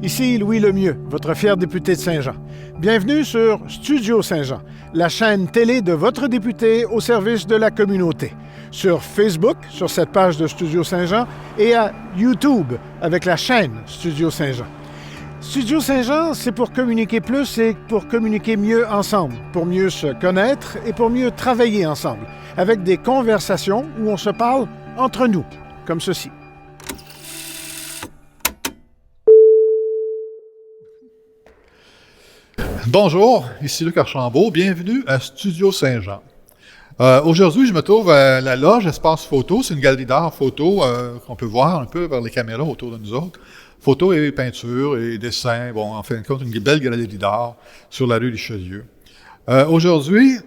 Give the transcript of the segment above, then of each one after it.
Ici Louis Lemieux, votre fier député de Saint-Jean. Bienvenue sur Studio Saint-Jean, la chaîne télé de votre député au service de la communauté. Sur Facebook, sur cette page de Studio Saint-Jean, et à YouTube avec la chaîne Studio Saint-Jean. Studio Saint-Jean, c'est pour communiquer plus et pour communiquer mieux ensemble, pour mieux se connaître et pour mieux travailler ensemble, avec des conversations où on se parle entre nous, comme ceci. Bonjour, ici Luc Archambault. Bienvenue à Studio Saint-Jean. Aujourd'hui, je me trouve à la loge Espace Photo. C'est une galerie d'art photo qu'on peut voir un peu vers les caméras autour de nous autres. Photos et peintures et dessins. Bon, en fin de compte, une belle galerie d'art sur la rue Richelieu. Aujourd'hui,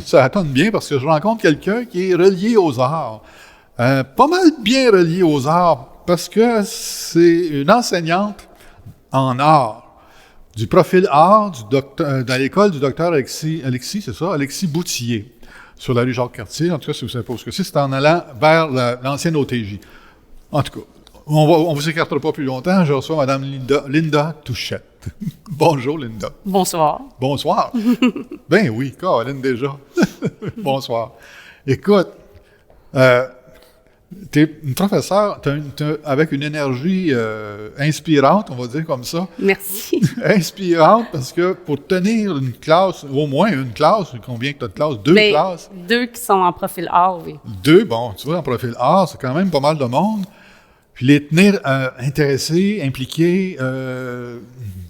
ça tombe bien parce que je rencontre quelqu'un qui est relié aux arts. Pas mal bien relié aux arts parce que c'est une enseignante en art. Du profil art dans l'école du docteur Alexis, c'est ça? Alexis Boutillier, sur la rue Jacques-Cartier. En tout cas, si vous savez pas ce que c'est en allant vers l'ancienne OTJ. En tout cas, on vous écartera pas plus longtemps. Je reçois Mme Linda Touchette. Bonjour, Linda. Bonsoir. Bonsoir. Ben oui, Caroline déjà. Bonsoir. Écoute, tu es une professeure avec une énergie inspirante, on va dire comme ça. Merci. Inspirante parce que pour tenir une classe, au moins une classe, combien que tu as de classes? Deux classes? Deux qui sont en profil art, oui. Deux, bon, tu vois, en profil art, c'est quand même pas mal de monde. Puis les tenir intéressés, impliqués,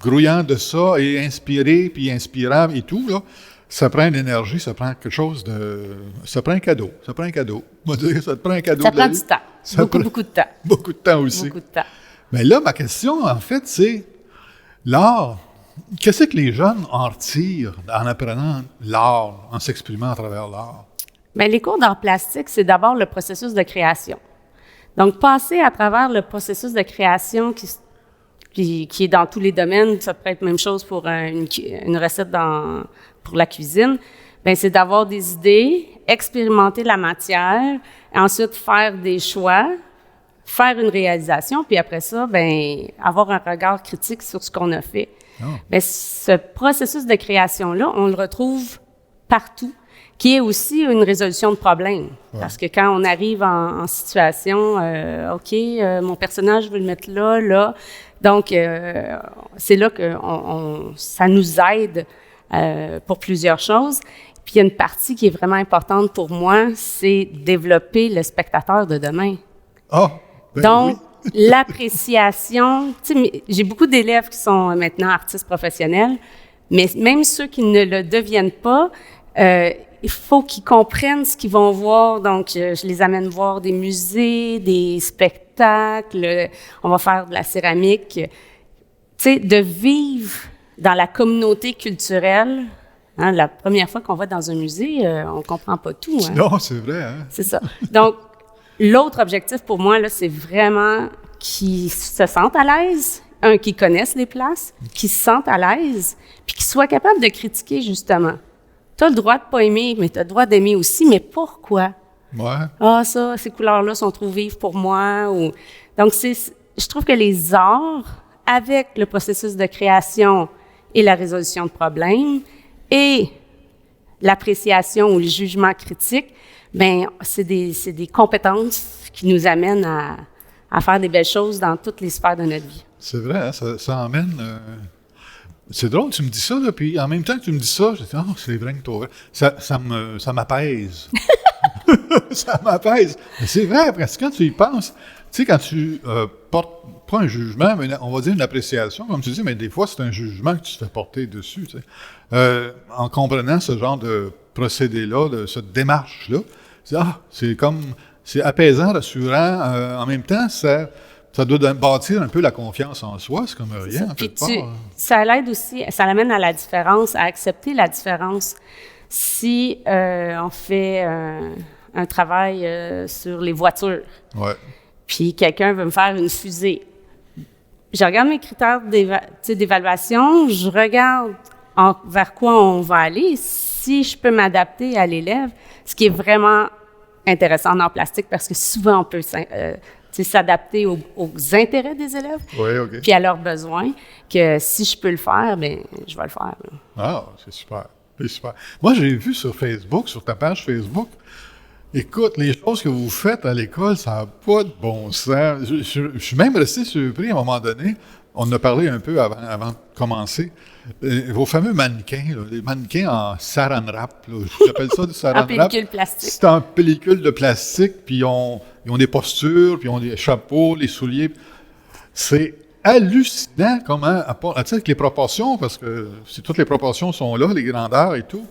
grouillant de ça et inspirés, puis inspirables et tout, là. Ça prend une énergie, ça prend quelque chose de... Ça prend un cadeau. Ça prend un cadeau. On va dire, ça te prend un cadeau. Ça prend du temps. Beaucoup de temps. Beaucoup de temps aussi. Beaucoup de temps. Mais là, ma question, en fait, c'est l'art. Qu'est-ce que les jeunes en retirent en apprenant l'art, en s'exprimant à travers l'art? Bien, les cours d'art plastique, c'est d'abord le processus de création. Donc, passer à travers le processus de création qui est dans tous les domaines, ça peut être la même chose pour une recette pour la cuisine, bien, c'est d'avoir des idées, expérimenter la matière, ensuite faire des choix, faire une réalisation, puis après ça, bien, avoir un regard critique sur ce qu'on a fait. Oh. Bien, ce processus de création-là, on le retrouve partout, qui est aussi une résolution de problèmes. Ouais. Parce que quand on arrive en situation, OK, mon personnage, je veux le mettre là. Donc, c'est là que ça nous aide pour plusieurs choses. Puis, il y a une partie qui est vraiment importante pour moi, c'est développer le spectateur de demain. Oh, ben donc, oui. L'appréciation, tu sais, j'ai beaucoup d'élèves qui sont maintenant artistes professionnels, mais même ceux qui ne le deviennent pas, il faut qu'ils comprennent ce qu'ils vont voir. Donc, je les amène voir des musées, des spectacles, on va faire de la céramique. Tu sais, de vivre dans la communauté culturelle. Hein, la première fois qu'on va dans un musée, on comprend pas tout. Hein? Non, c'est vrai. Hein? C'est ça. Donc, l'autre objectif pour moi, là, c'est vraiment qu'ils se sentent à l'aise, qu'ils connaissent les places, qu'ils se sentent à l'aise, puis qu'ils soient capables de critiquer, justement. Tu as le droit de pas aimer, mais tu as le droit d'aimer aussi, mais pourquoi? Ouais. Ah, ça, ces couleurs-là sont trop vives pour moi. Donc, je trouve que les arts, avec le processus de création et la résolution de problèmes et l'appréciation ou le jugement critique, bien, c'est des compétences qui nous amènent à faire des belles choses dans toutes les sphères de notre vie. C'est vrai, hein, ça emmène... C'est drôle, tu me dis ça, là, puis en même temps que tu me dis ça, je dis, oh, c'est vrai que toi, ça m'apaise. Ça m'apaise. Mais c'est vrai, parce que quand tu y penses, tu sais, quand tu portes pas un jugement, mais on va dire une appréciation, comme tu dis, mais des fois, c'est un jugement que tu te fais porter dessus, tu sais. En comprenant ce genre de procédé-là, de cette démarche-là, c'est apaisant, rassurant, en même temps, ça doit bâtir un peu la confiance en soi, c'est comme rien, en fait. Ça l'aide aussi, ça l'amène à la différence, à accepter la différence. Si on fait un travail sur les voitures, ouais. Puis quelqu'un veut me faire une fusée, je regarde mes critères d'évaluation, je regarde vers quoi on va aller, si je peux m'adapter à l'élève, ce qui est vraiment intéressant en art plastique parce que souvent on peut s'adapter aux intérêts des élèves, Oui, OK. puis à leurs besoins, que si je peux le faire, bien, je vais le faire. Là. Ah, c'est super. C'est super. Moi, j'ai vu sur Facebook, sur ta page Facebook, écoute, les choses que vous faites à l'école, ça n'a pas de bon sens. Je suis même resté surpris à un moment donné. On en a parlé un peu avant de commencer. Vos fameux mannequins, là, les mannequins en saran wrap, là, j'appelle ça du saran En wrap. pellicule plastique. C'est en pellicule de plastique, puis ils ont des postures, puis ils ont des chapeaux, les souliers. C'est hallucinant comment, tu sais, avec les proportions, parce que si toutes les proportions sont là, les grandeurs et tout,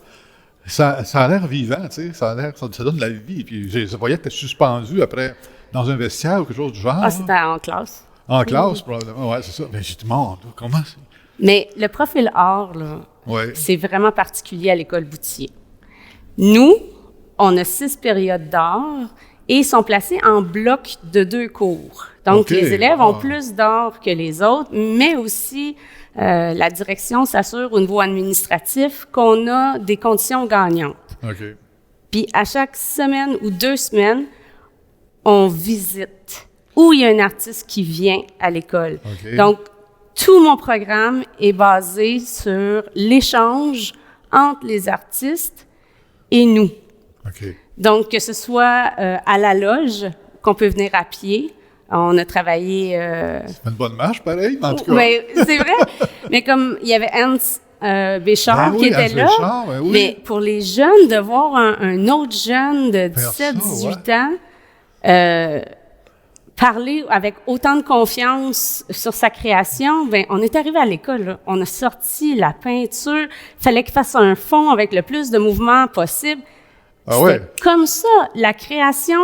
ça a l'air vivant, tu sais, ça donne de la vie. Puis je voyais que tu es suspendu après dans un vestiaire ou quelque chose du genre. Ah, c'était en classe. En classe, probablement, ouais, c'est ça. Mais j'ai dit, mon Dieu, comment c'est? Mais le profil art, là, Ouais. c'est vraiment particulier à l'école Boutier. Nous, on a 6 périodes d'art et sont placés en blocs de 2 cours. Donc, OK. les élèves ont plus d'art que les autres, mais aussi la direction s'assure au niveau administratif qu'on a des conditions gagnantes. OK. Puis, à chaque semaine ou 2 semaines, on visite où il y a un artiste qui vient à l'école. OK. Donc, tout mon programme est basé sur l'échange entre les artistes et nous. OK. Donc, que ce soit à la loge, qu'on peut venir à pied. On a travaillé... C'est une bonne marche, pareil, en tout cas. Mais c'est vrai. Mais comme il y avait Hans Béchard Ben qui oui, était Hans là, Béchard, ben oui. mais pour les jeunes, de voir un autre jeune de Faire ça, 17-18 ans parler avec autant de confiance sur sa création, ben on est arrivé à l'école, là. On a sorti la peinture, il fallait qu'il fasse un fond avec le plus de mouvements possible. Ah C'était ouais? comme ça, la création,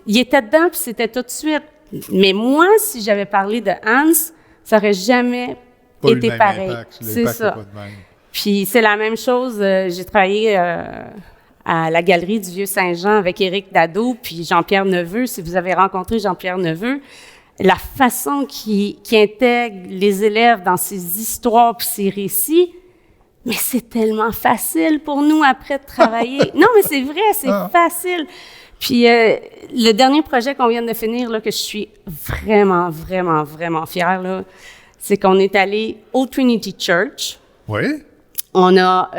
il était dedans puis c'était tout de suite. Mais moi, si j'avais parlé de Hans, ça aurait jamais Pas eu le été même pareil. impact. C'est L'impact ça. est pas de même. Puis c'est la même chose, j'ai travaillé à la Galerie du Vieux-Saint-Jean avec Éric Dadeau puis Jean-Pierre Neveu. Si vous avez rencontré Jean-Pierre Neveu, la façon qu'il intègre les élèves dans ses histoires puis ses récits, mais c'est tellement facile pour nous après de travailler. Non, mais c'est vrai, c'est facile. Puis le dernier projet qu'on vient de finir, là, que je suis vraiment, vraiment, vraiment fière, là, c'est qu'on est allé au Trinity Church. Oui? On a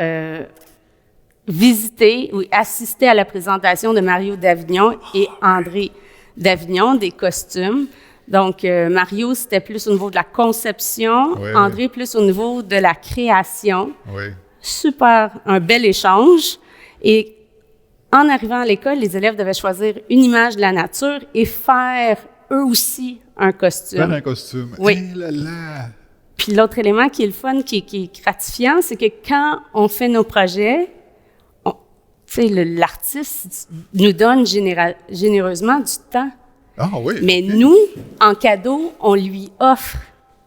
visité ou assisté à la présentation de Mario Davignon et André Davignon des costumes. Donc, Mario, c'était plus au niveau de la conception, Oui, André oui. plus au niveau de la création. Oui. Super, un bel échange. Et en arrivant à l'école, les élèves devaient choisir une image de la nature et faire eux aussi un costume. Faire un costume. Oui. Eh là là! Puis l'autre élément qui est le fun, qui est gratifiant, c'est que quand on fait nos projets, tu sais, l'artiste nous donne généreusement du temps. Ah oui? Mais OK. nous, en cadeau, on lui offre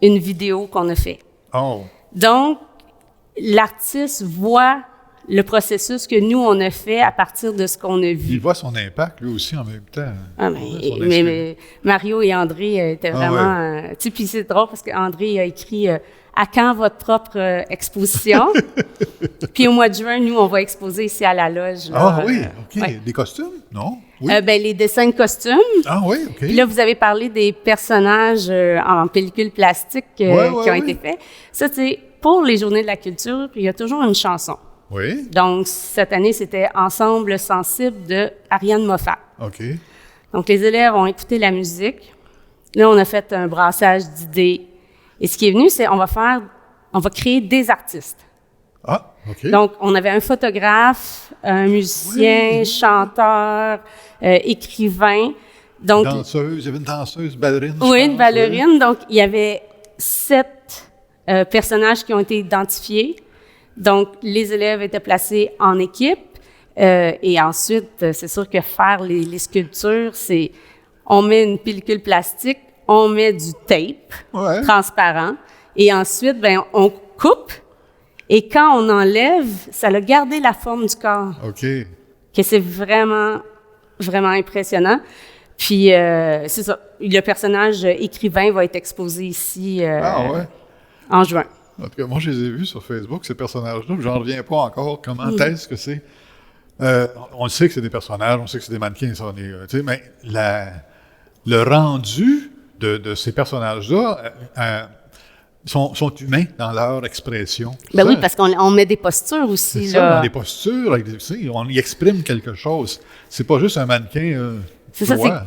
une vidéo qu'on a fait. Oh. Donc, l'artiste voit le processus que nous, on a fait à partir de ce qu'on a vu. Il voit son impact, lui aussi, en même temps. Ah, mais Mario et André étaient Ah, vraiment... tu sais, puis c'est drôle parce qu'André a écrit à quand votre propre exposition? Puis au mois de juin, nous, on va exposer ici à la loge. Là, Ah oui, OK. ouais. Des costumes? Non? Oui. Ben, les dessins de costumes. Ah oui, OK. Puis là, vous avez parlé des personnages en pellicule plastique qui ont été faits. Ça, c'est pour les Journées de la culture, il y a toujours une chanson. Oui, Donc, cette année, c'était Ensemble sensible de Ariane Moffat. OK. Donc, les élèves ont écouté la musique. Là, on a fait un brassage d'idées. Et ce qui est venu, c'est on va créer des artistes. Ah, OK. Donc, on avait un photographe, un musicien, chanteur, écrivain. Donc, Danseuse, il y avait une danseuse, ballerine. je oui, pense, une ballerine. Donc, il y avait 7 personnages qui ont été identifiés. Donc, les élèves étaient placés en équipe. Et ensuite, c'est sûr que faire les sculptures, c'est... On met une pellicule plastique, on met du tape transparent. Et ensuite, ben on coupe. Et quand on enlève, ça a gardé la forme du corps. OK. Que c'est vraiment, vraiment impressionnant. Puis, c'est ça. Le personnage écrivain va être exposé ici en juin. En tout cas, moi, je les ai vus sur Facebook, ces personnages-là, puis j'en reviens pas encore. Comment est-ce que c'est? On sait que c'est des personnages, on sait que c'est des mannequins, ça, tu sais, mais le rendu de ces personnages-là sont humains dans leur expression. Ben oui, parce qu'on met des postures aussi. C'est là. ça, dans les postures, on y exprime quelque chose. C'est pas juste un mannequin C'est ça, droit.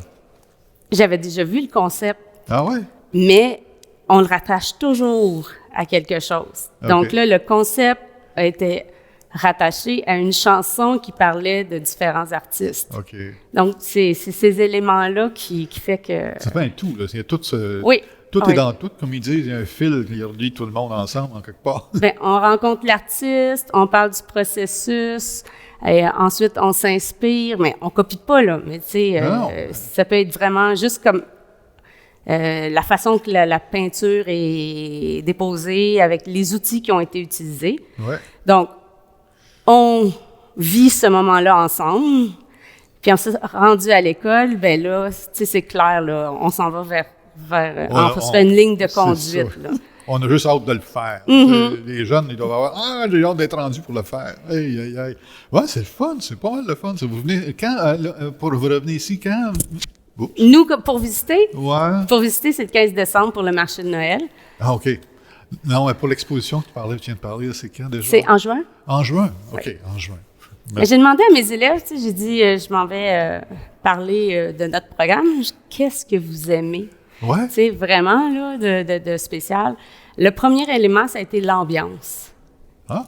J'avais déjà vu le concept, Ah ouais? mais on le rattache toujours à quelque chose. OK. Donc là, le concept a été rattaché à une chanson qui parlait de différents artistes. OK. Donc, c'est ces éléments-là qui fait que... Ça fait un tout, là. Il y a tout Oui. Tout Oui. est dans tout, comme ils disent, il y a un fil qui relie tout le monde ensemble, en quelque part. Ben, on rencontre l'artiste, on parle du processus, et ensuite on s'inspire, mais on copie pas, là. Mais tu sais, Non. ça peut être vraiment juste comme la façon que la peinture est déposée avec les outils qui ont été utilisés. Ouais. Donc, on vit ce moment-là ensemble. Puis ensuite, rendu à l'école, ben là, tu sais, c'est clair, là, on s'en va vers on se fait une ligne de c'est conduite, ça. là. On a juste hâte de le faire. Mm-hmm. Les jeunes, ils doivent avoir « Ah, j'ai hâte d'être rendu pour le faire. » Aïe, aïe, aïe. Ouais, c'est le fun, c'est pas mal le fun. Vous venez, pour vous revenir ici, quand? Oups. Nous, pour visiter, Ouais. c'est le 15 décembre pour le marché de Noël. Ah, OK. Non, mais pour l'exposition que tu viens de parler, c'est quand déjà? C'est en juin. En juin? OK, en juin. Mais j'ai demandé à mes élèves, tu sais, j'ai dit, je m'en vais parler de notre programme. Qu'est-ce que vous aimez? Ouais? Tu sais, vraiment, là, de spécial. Le premier élément, ça a été l'ambiance. Ah,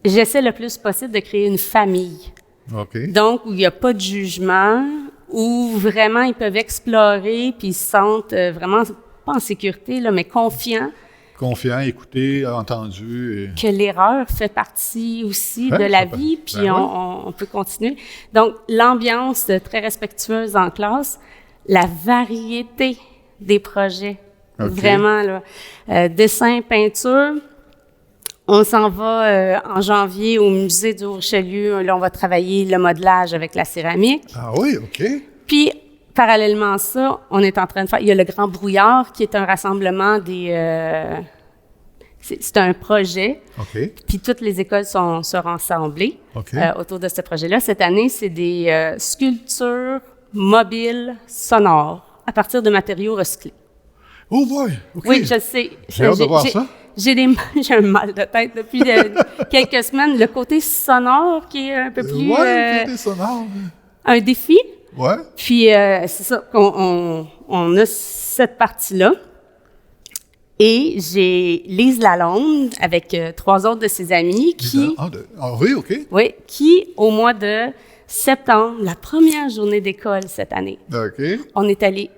J'essaie le plus possible de créer une famille. OK. Donc, où il n'y a pas de jugement, où vraiment ils peuvent explorer, puis ils se sentent vraiment, pas en sécurité, là, mais confiants Confiant, écouté, entendu. que l'erreur fait partie aussi Ouais, de la ça peut- vie, puis ben on peut continuer. Donc, l'ambiance très respectueuse en classe, la variété des projets, OK. vraiment, là. Dessin, peinture, on s'en va en janvier au musée du Haut-Richelieu. Là, on va travailler le modelage avec la céramique. Ah oui, OK. Puis, parallèlement à ça, on est en train de faire... Il y a le Grand Brouillard, qui est un rassemblement des... c'est un projet, OK. puis toutes les écoles seront rassemblées OK. autour de ce projet-là. Cette année, c'est des sculptures mobiles sonores à partir de matériaux recyclés. Oh boy! OK. Oui, je sais. J'ai hâte de voir ça. J'ai un mal de tête depuis quelques semaines. Le côté sonore qui est un peu plus Ouais, côté sonore. un défi. Ouais. Puis, c'est ça, on a cette partie-là. Et j'ai Lise Lalonde avec 3 autres de ses amis qui, Ah oui, OK. oui, qui, au mois de septembre, la première journée d'école cette année, OK. on est allé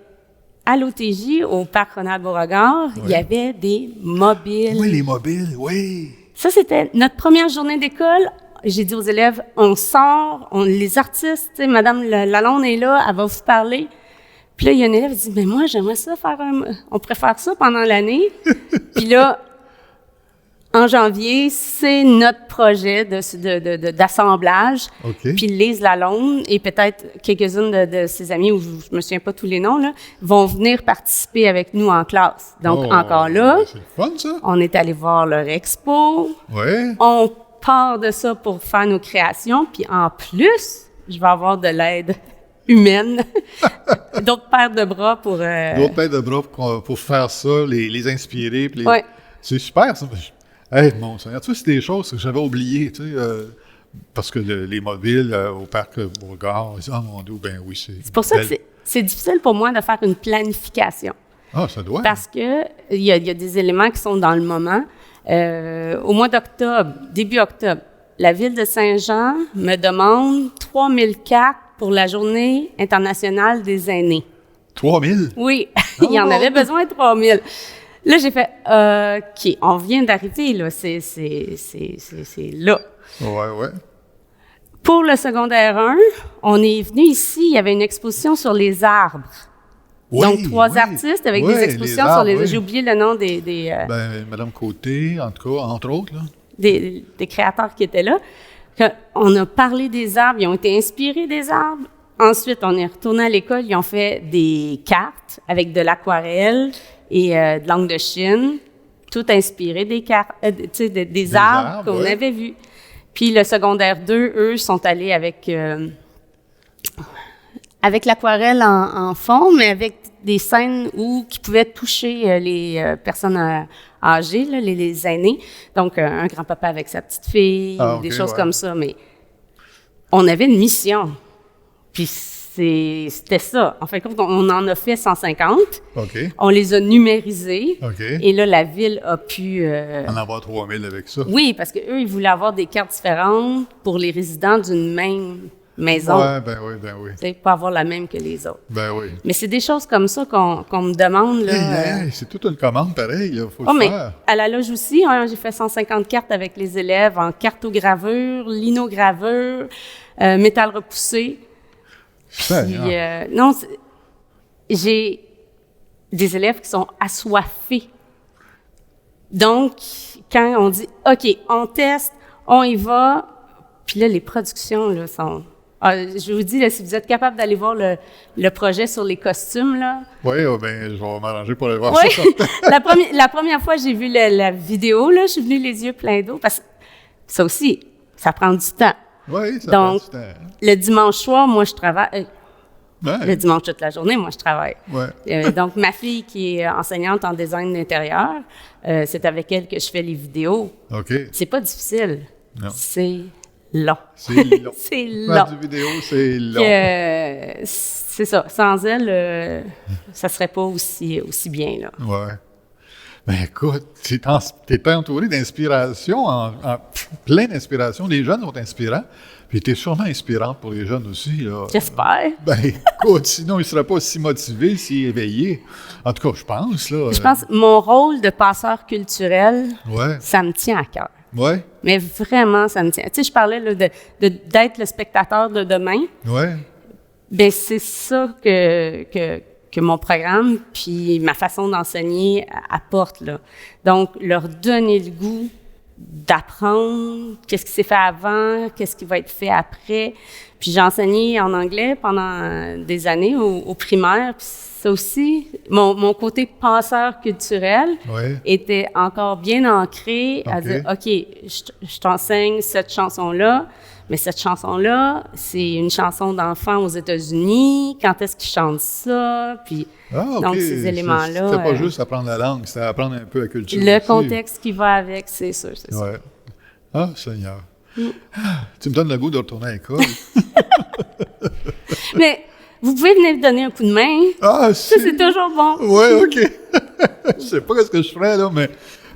à l'OTJ, au parc Ronald-Beauregard. Il y avait des mobiles. Oui, les mobiles, oui. Ça, c'était notre première journée d'école. J'ai dit aux élèves, on sort, les artistes, tu sais, Madame Lalonde est là, elle va vous parler. Puis là, il y a un élève qui dit, mais moi, j'aimerais ça on préfère ça pendant l'année. Puis là, en janvier, c'est notre projet d'assemblage. OK. Puis Lise Lalonde et peut-être quelques-unes de ses amis, où je me souviens pas tous les noms, là, vont venir participer avec nous en classe. Donc, encore là, C'est le fun, ça. on est allé voir leur expo. Ouais. On part de ça pour faire nos créations. Puis en plus, je vais avoir de l'aide humaine, d'autres paires de bras pour... D'autres paires de bras pour faire ça, les inspirer. Puis Ouais. C'est super, ça. Hey, mon Seigneur, tu sais, c'est des choses que j'avais oubliées, tu sais, parce que les mobiles au parc Beauregard, ils disent, « Ah, mon Dieu, ben oui, c'est... » C'est pour ça que c'est difficile pour moi de faire une planification. Ah, ça doit. Parce que il y a des éléments qui sont dans le moment. Au mois d'octobre, début octobre, la ville de Saint-Jean me demande 3000 cartes pour la Journée internationale des aînés. 3000? Oui, il y en avait besoin, 3000. Là, j'ai fait, OK, on vient d'arriver, là, c'est là. Ouais. Pour le secondaire 1, on est venu ici, il y avait une exposition sur les arbres. Oui, Donc, 3 oui. artistes avec Oui, des expositions les sur arbres, les... oui. J'ai oublié le nom Ben, Madame Côté, en tout cas, entre autres, là. des créateurs qui étaient là. On a parlé des arbres, ils ont été inspirés des arbres. Ensuite, on est retourné à l'école, ils ont fait des cartes avec de l'aquarelle et de l'encre de Chine, tout inspiré des cartes, tu sais, des arbres qu'on avait vus. Puis le secondaire 2, eux, sont allés avec avec l'aquarelle en fond, mais avec des scènes qui pouvaient toucher les personnes âgées, là, les aînés. Donc, un grand-papa avec sa petite fille, des choses comme ça. Mais on avait une mission. Puis c'était ça. En fin de compte, on en a fait 150. OK. On les a numérisés. OK. Et là, la ville a pu... En avoir 3000 avec ça. Oui, parce qu'eux, ils voulaient avoir des cartes différentes pour les résidents d'une même maison. Ben oui. Tu sais, pas avoir la même que les autres. Ben oui. Mais c'est des choses comme ça qu'on me demande. Là, Hey, c'est toute une commande pareille, il faut le mais faire. à la loge aussi, hein, j'ai fait 150 cartes avec les élèves en cartogravure, linogravure, métal repoussé. Puis, non, j'ai des élèves qui sont assoiffés. Donc, quand on dit, OK, on teste, on y va, puis là, les productions là, sont... je vous dis, là, si vous êtes capable d'aller voir le projet sur les costumes, là... Oui, ben, je vais m'arranger pour aller voir Oui, ça. la première fois que j'ai vu la vidéo, là, je suis venue les yeux pleins d'eau, parce que ça aussi, ça prend du temps. Oui, ça Donc, prend du temps. le dimanche soir, moi, je travaille... Ouais. Le dimanche toute la journée, moi, je travaille. Ouais. Donc, ma fille qui est enseignante en design d'intérieur, c'est avec elle que je fais les vidéos. OK. C'est pas difficile. Non. C'est long. C'est long. C'est Faire long. du vidéo, c'est long. C'est ça. Sans elle, ça serait pas aussi bien, là. Ouais. Ben écoute, t'es entouré d'inspiration, plein d'inspiration. Les jeunes sont inspirants. Puis t'es sûrement inspirante pour les jeunes aussi, là. J'espère. Ben écoute, sinon ils ne seraient pas si motivés, si éveillés. En tout cas, je pense, là. Je pense que mon rôle de passeur culturel, Ouais. ça me tient à cœur. Ouais. Mais vraiment, ça me tient. Tu sais, je parlais là, d'être le spectateur de demain. Ouais. Bien, c'est ça que mon programme puis ma façon d'enseigner apporte, là. Donc, leur donner le goût d'apprendre qu'est-ce qui s'est fait avant, qu'est-ce qui va être fait après. Puis j'ai enseigné en anglais pendant des années au primaire. Puis ça aussi, mon côté penseur culturel était encore bien ancré à dire, OK, je t'enseigne cette chanson-là, mais cette chanson-là, c'est une chanson d'enfant aux États-Unis. Quand est-ce qu'ils chantent ça? Puis, donc, ces éléments-là... C'était pas juste apprendre la langue, c'était apprendre un peu la culture le aussi. contexte qui va avec, c'est sûr, c'est ça. Ah, Seigneur. Tu me donnes le goût de retourner à l'école. Mais vous pouvez venir me donner un coup de main. Ah, ça, c'est toujours bon. Oui, OK. Je sais pas ce que je ferais, là, mais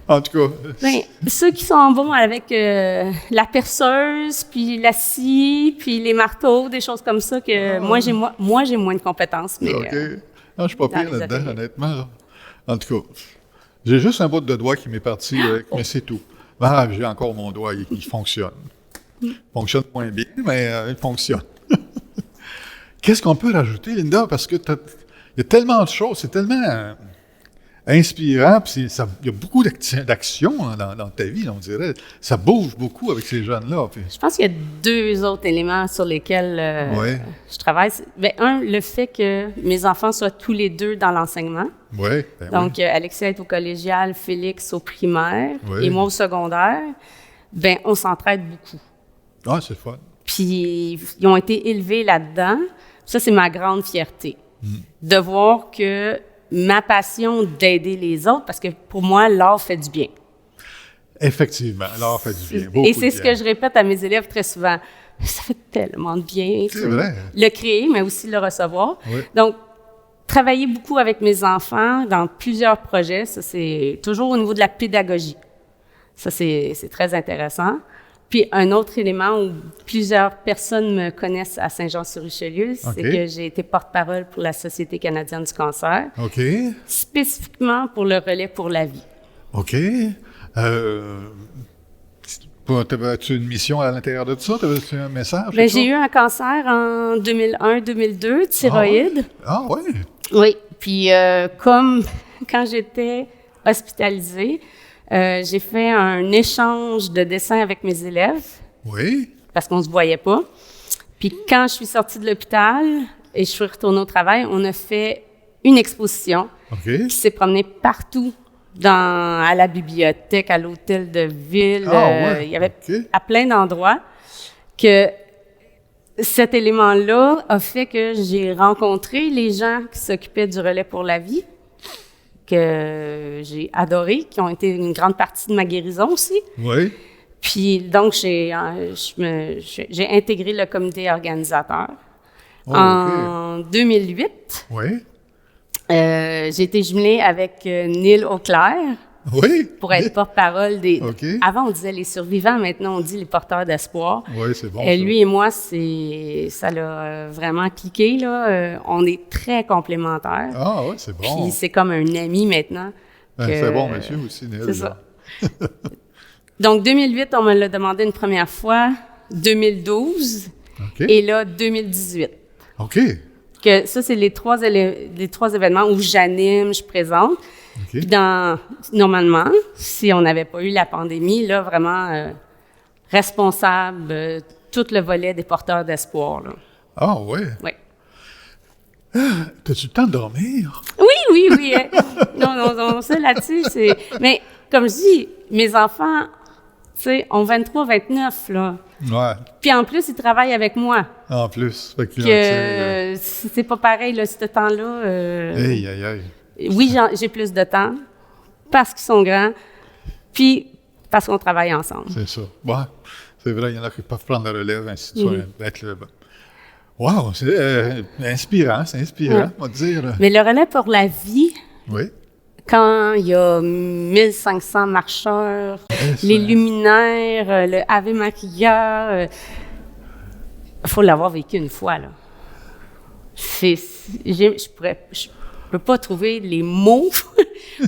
en tout cas... Ben, ceux qui sont bons avec la perceuse, puis la scie, puis les marteaux, des choses comme ça, que moi, j'ai moins de compétences. Mais, OK. Non, je suis pas pire là-dedans, ateliers. honnêtement. Là. En tout cas, j'ai juste un bout de doigt qui m'est parti, mais c'est tout. Ah, j'ai encore mon doigt, il fonctionne. Il fonctionne moins bien, mais il fonctionne. Qu'est-ce qu'on peut rajouter, Linda? Parce que il y a tellement de choses, c'est tellement inspirant, puis il y a beaucoup d'actions dans ta vie, on dirait. Ça bouge beaucoup avec ces jeunes-là. Puis... Je pense qu'il y a deux autres éléments sur lesquels je travaille. Bien, un, le fait que mes enfants soient tous les deux dans l'enseignement. Oui. Ben donc, Alexia est au collégial, Félix au primaire, oui. et moi au secondaire. Bien, on s'entraide beaucoup. Ah, c'est fun. Puis, ils ont été élevés là-dedans. Ça, c'est ma grande fierté. De voir que ma passion d'aider les autres, parce que pour moi, l'art fait du bien. Effectivement, l'art fait du bien. Et c'est ce que je répète à mes élèves très souvent. Ça fait tellement de bien. C'est vrai. Le créer, mais aussi le recevoir. Oui. Donc, travailler beaucoup avec mes enfants dans plusieurs projets, ça, c'est toujours au niveau de la pédagogie. Ça, c'est très intéressant. Puis, un autre élément où plusieurs personnes me connaissent à Saint-Jean-sur-Richelieu, c'est que j'ai été porte-parole pour la Société canadienne du cancer. OK. Spécifiquement pour le relais pour la vie. OK. T'avais-tu une mission à l'intérieur de ça? T'avais-tu un message? Bien, j'ai eu un cancer en 2001-2002, thyroïde. Ah oui? Oui. Puis, comme quand j'étais hospitalisée, j'ai fait un échange de dessins avec mes élèves. Oui. Parce qu'on se voyait pas. Puis quand je suis sortie de l'hôpital et je suis retournée au travail, on a fait une exposition qui s'est promenée partout à la bibliothèque, à l'hôtel de ville. Il y avait à plein d'endroits que cet élément-là a fait que j'ai rencontré les gens qui s'occupaient du relais pour la vie, que j'ai adoré, qui ont été une grande partie de ma guérison aussi. Oui. Puis donc, j'ai intégré le comité organisateur en 2008. Oui. J'ai été jumelée avec Neil Auclair Oui. pour être porte-parole des... OK. Avant, on disait les survivants, maintenant, on dit les porteurs d'espoir. Oui, c'est bon. Et ça. lui et moi, ça l'a vraiment cliqué, là. On est très complémentaires. Ah, oui, c'est bon. Puis c'est comme un ami maintenant. C'est bon, monsieur aussi, Neil. C'est ça. Donc, 2008, on me l'a demandé une première fois. 2012. OK. Et là, 2018. OK. Que ça, c'est les trois événements où j'anime, je présente. OK. Puis normalement, si on n'avait pas eu la pandémie, là, vraiment responsable, tout le volet des porteurs d'espoir, là. Ah, oui. Oui. T'as-tu le temps de dormir? Oui. Non, ça là-dessus, c'est... Mais, comme je dis, mes enfants, tu sais, ont 23, 29, là. Ouais. Puis en plus, ils travaillent avec moi. En plus. Fait que, C'est pas pareil, là, ce temps-là. Aïe. Oui, j'ai plus de temps parce qu'ils sont grands, puis parce qu'on travaille ensemble. C'est ça. Ouais. C'est vrai, il y en a qui peuvent prendre la relève, ainsi de suite. Être là. Wow, c'est inspirant, on va dire. Mais le relais pour la vie, Oui. quand il y a 1500 marcheurs, les luminaires, le Ave Maria, il faut l'avoir vécu une fois, là. Je peux pas trouver les mots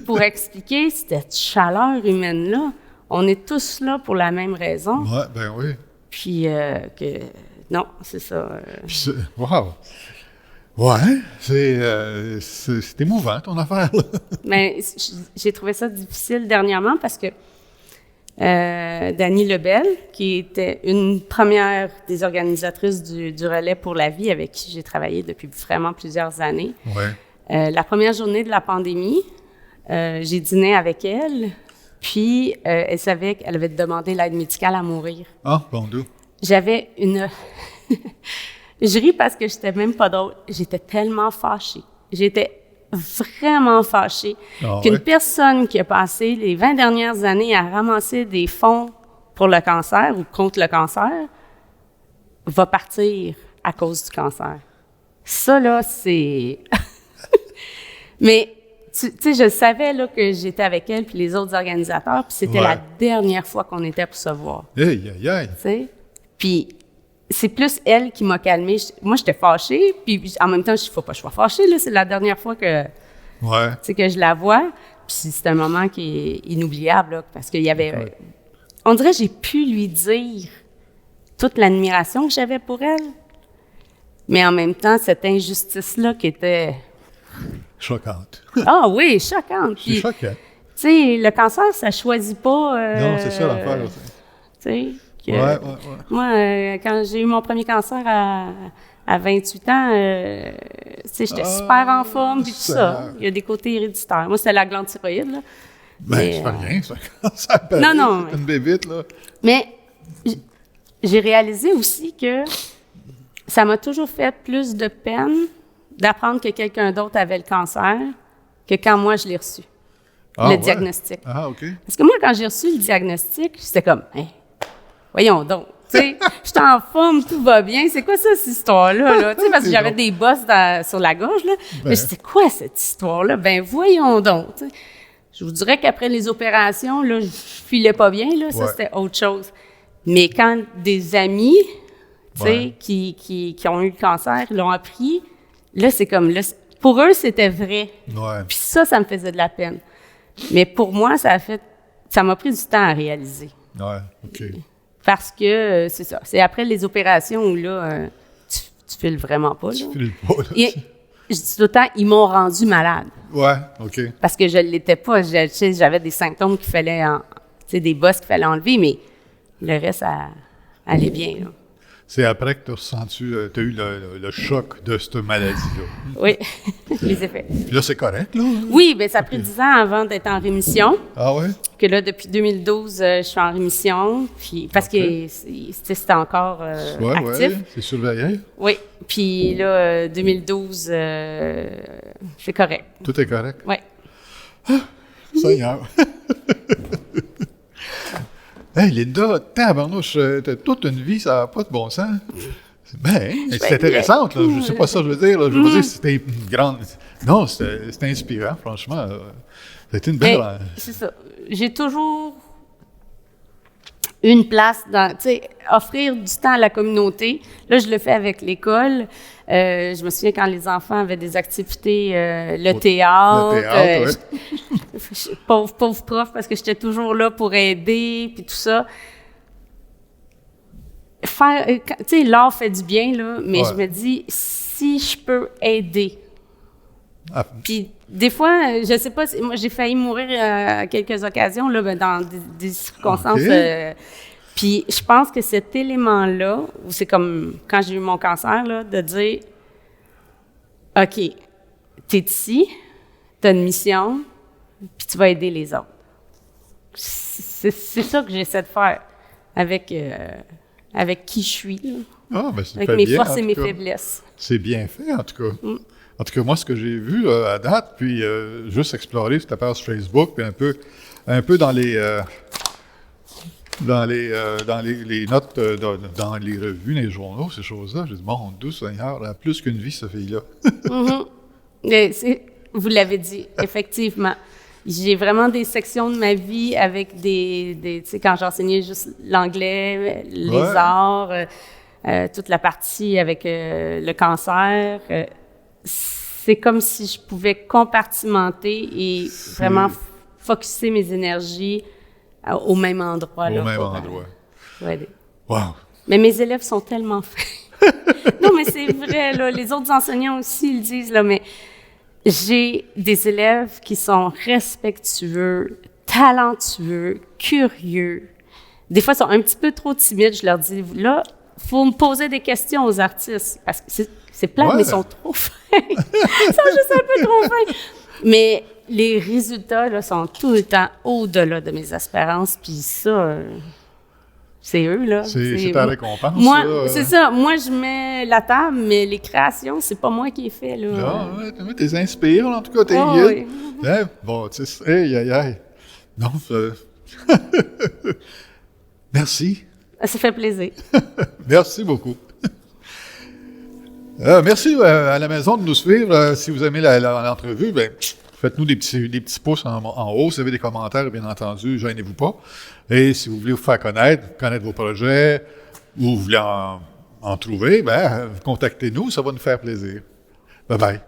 pour expliquer cette chaleur humaine-là. On est tous là pour la même raison. Ouais, ben oui. Puis non, c'est ça. Puis wow. Ouais, c'est émouvant, ton affaire, là. Mais j'ai trouvé ça difficile dernièrement parce que Dany Lebel, qui était une première des organisatrices du Relais pour la vie, avec qui j'ai travaillé depuis vraiment plusieurs années. Ouais. La première journée de la pandémie, j'ai dîné avec elle, puis elle savait qu'elle avait demandé l'aide médicale à mourir. Ah, bon Dieu. J'avais une... Je ris parce que j'étais même pas drôle. J'étais tellement fâchée. J'étais vraiment fâchée qu'une personne qui a passé les 20 dernières années à ramasser des fonds pour le cancer ou contre le cancer va partir à cause du cancer. Ça, là, c'est... Mais, tu sais, je savais, là, que j'étais avec elle puis les autres organisateurs, puis c'était la dernière fois qu'on était pour se voir. Aïe. Tu sais? Puis, c'est plus elle qui m'a calmée. Moi, j'étais fâchée, puis en même temps, il faut pas que je sois fâchée, là. C'est la dernière fois que, tu sais, que je la vois. Puis c'est un moment qui est inoubliable, là, parce qu'il y avait... On dirait que j'ai pu lui dire toute l'admiration que j'avais pour elle, mais en même temps, cette injustice-là qui était... Choquante. Ah oui, choquante. C'est choquant. Tu sais, le cancer, ça choisit pas... Non, c'est ça l'affaire. Tu sais... Ouais. Moi, quand j'ai eu mon premier cancer à 28 ans, tu sais, j'étais super en forme, puis tout ça. Il y a des côtés héréditaires. Moi, c'était la glande thyroïde, là. Ben, c'est pas rien, ça. Ça paraît, non. C'est une bébite, là. Mais j'ai réalisé aussi que ça m'a toujours fait plus de peine d'apprendre que quelqu'un d'autre avait le cancer que quand moi, je l'ai reçu, le diagnostic. Ah, OK. Parce que moi, quand j'ai reçu le diagnostic, j'étais comme... Voyons donc, tu sais, je suis en forme, tout va bien. C'est quoi ça, cette histoire-là? Là? Tu sais, parce que j'avais des bosses sur la gorge, là. Mais c'est quoi cette histoire-là? Ben, voyons donc, tu sais. Je vous dirais qu'après les opérations, là, je filais pas bien, là. Ça, c'était autre chose. Mais quand des amis, tu sais, qui ont eu le cancer, l'ont appris, là, c'est comme, là, pour eux, c'était vrai. Ouais. Puis ça me faisait de la peine. Mais pour moi, ça m'a pris du temps à réaliser. Ouais, OK. Parce que, c'est ça, c'est après les opérations où, là, tu files vraiment pas, là. Tu files pas, là. Et, je dis tout le temps, ils m'ont rendu malade. Ouais, OK. Parce que je ne l'étais pas. J'avais des symptômes qu'il fallait, des bosses qu'il fallait enlever, mais le reste, ça allait bien, là. C'est après que tu as ressenti, tu as eu le choc de cette maladie-là. Oui, les effets. Puis là, c'est correct, là? Oui, bien, ça a pris 10 ans avant d'être en rémission. Ah ouais? Que là, depuis 2012, je suis en rémission. Puis, parce que c'était encore actif. Oui, c'est surveillé. Oui. Puis là, 2012, c'est correct. Tout est correct. Oui. Seigneur. Hey, Linda, tabarnouche, t'as toute une vie, ça n'a pas de bon sens. Ben, c'est intéressant, là. Je sais pas ça, je veux dire. Là. Je veux pas dire que c'était une grande... Non, c'était inspirant, franchement. C'était une belle... C'est ça. J'ai toujours une place dans... Tu sais, offrir du temps à la communauté. Là, je le fais avec l'école. Je me souviens quand les enfants avaient des activités, le théâtre. Oui. Pauvre prof, parce que j'étais toujours là pour aider, puis tout ça. Tu sais, l'art fait du bien, là, mais je me dis, si je peux aider. Puis des fois, je sais pas, moi j'ai failli mourir à quelques occasions, là, dans des circonstances. Puis je pense que cet élément-là, c'est comme quand j'ai eu mon cancer, là, de dire, OK, t'es ici, t'as une mission, puis tu vas aider les autres. C'est ça que j'essaie de faire avec qui je suis, là. Avec mes forces et mes faiblesses. C'est bien fait, en tout cas. En tout cas, moi, ce que j'ai vu à date, puis juste explorer sur ta page Facebook, puis un peu dans les notes, dans les revues, les journaux, ces choses-là, j'ai dit, mon Dieu Seigneur, elle a plus qu'une vie, cette fille-là. Vous l'avez dit, effectivement. J'ai vraiment des sections de ma vie avec tu sais, quand j'enseignais juste l'anglais, les arts, toute la partie avec le cancer. C'est comme si je pouvais compartimenter et vraiment focusser mes énergies au même endroit. Au même endroit. Wow! Mais mes élèves sont tellement fins. Non, mais c'est vrai, là. Les autres enseignants aussi le disent, là, mais j'ai des élèves qui sont respectueux, talentueux, curieux. Des fois, ils sont un petit peu trop timides. Je leur dis, là, faut me poser des questions aux artistes. Parce que c'est plate, mais ils sont trop fins. Ils sont juste un peu trop fins. Mais les résultats, là, sont tout le temps au-delà de mes espérances. Puis ça, c'est eux, là. C'est ta récompense, moi, là. C'est ça. Moi, je mets la table, mais les créations, c'est pas moi qui ai fait, là. Non, t'es inspiré, en tout cas, t'es guide. Oui. Hein? Bon, tu sais, aïe. Non, merci. Ça fait plaisir. Merci beaucoup. Merci à la maison de nous suivre. Si vous aimez l'entrevue, ben, faites-nous des petits pouces en haut. Si vous avez des commentaires, bien entendu, gênez-vous pas. Et si vous voulez vous faire connaître vos projets, ou vous voulez en trouver, ben, contactez-nous, ça va nous faire plaisir. Bye-bye.